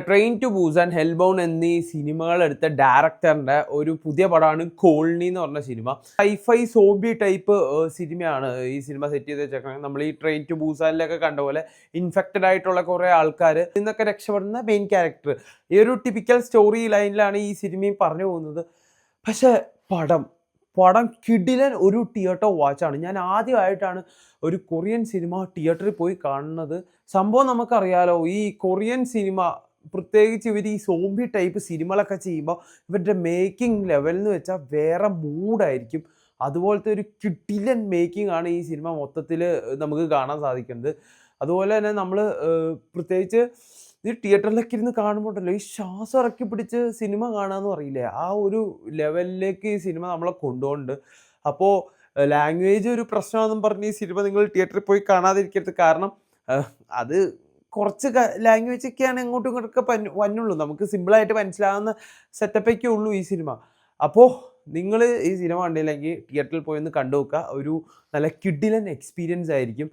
Train to ബൂസാൻ, ഹെൽബൗണ്ട് എന്നീ സിനിമകൾ എടുത്ത ഡയറക്ടറിന്റെ ഒരു പുതിയ പടമാണ് കോളനി എന്ന് പറഞ്ഞ സിനിമ. സൈഫൈ സോംബി ടൈപ്പ് സിനിമയാണ് ഈ സിനിമ സെറ്റ് ചെയ്ത് വെച്ചേക്കുന്നത്. നമ്മൾ ഈ ട്രെയിൻ ടു ബൂസാനിലൊക്കെ കണ്ട പോലെ ഇൻഫെക്റ്റഡ് ആയിട്ടുള്ള കുറേ ആൾക്കാർ നിന്നൊക്കെ രക്ഷപ്പെടുന്ന മെയിൻ ക്യാരക്ടർ. ഈ ഒരു ടിപ്പിക്കൽ സ്റ്റോറി ലൈനിലാണ് ഈ സിനിമയും പറഞ്ഞു പോകുന്നത്. പക്ഷേ പടം കിടിലൻ ഒരു തിയേറ്റർ വാച്ചാണ്. ഞാൻ ആദ്യമായിട്ടാണ് ഒരു കൊറിയൻ സിനിമ തിയേറ്ററിൽ പോയി കാണുന്നത്. സംഭവം നമുക്കറിയാലോ, ഈ കൊറിയൻ സിനിമ പ്രത്യേകിച്ച് ഇവർ ഈ സോംബി ടൈപ്പ് സിനിമകളൊക്കെ ചെയ്യുമ്പോൾ ഇവരുടെ മേക്കിംഗ് ലെവൽ എന്ന് വെച്ചാൽ വേറെ മൂഡായിരിക്കും. അതുപോലത്തെ ഒരു കിടിലൻ മേക്കിംഗ് ആണ് ഈ സിനിമ മൊത്തത്തിൽ നമുക്ക് കാണാൻ സാധിക്കുന്നത്. അതുപോലെ തന്നെ നമ്മൾ പ്രത്യേകിച്ച് ഈ തിയേറ്ററിലൊക്കെ ഇരുന്ന് കാണുമ്പോണ്ടല്ലോ, ഈ ശ്വാസം ഇറക്കി പിടിച്ച് സിനിമ കാണാന്ന് പറയില്ലേ, ആ ഒരു ലെവലിലേക്ക് ഈ സിനിമ നമ്മളെ കൊണ്ടുപോകുന്നുണ്ട്. അപ്പോൾ ലാംഗ്വേജ് ഒരു പ്രശ്നമാണെന്നും പറഞ്ഞ് ഈ സിനിമ നിങ്ങൾ തിയേറ്ററിൽ പോയി കാണാതിരിക്കരുത്. കാരണം അത് കുറച്ച് ലാംഗ്വേജ് ഒക്കെയാണ് അങ്ങോട്ടും ഇങ്ങോട്ടൊക്കെ വന്നുള്ളൂ. നമുക്ക് സിമ്പിളായിട്ട് മനസ്സിലാവുന്ന സെറ്റപ്പൊക്കെ ഉള്ളൂ ഈ സിനിമ. അപ്പോൾ നിങ്ങൾ ഈ സിനിമ കണ്ടില്ലെങ്കിൽ തിയേറ്ററിൽ പോയി ഒന്ന് കണ്ടു നോക്കുക. ഒരു നല്ല കിടിലൻ എക്സ്പീരിയൻസ് ആയിരിക്കും.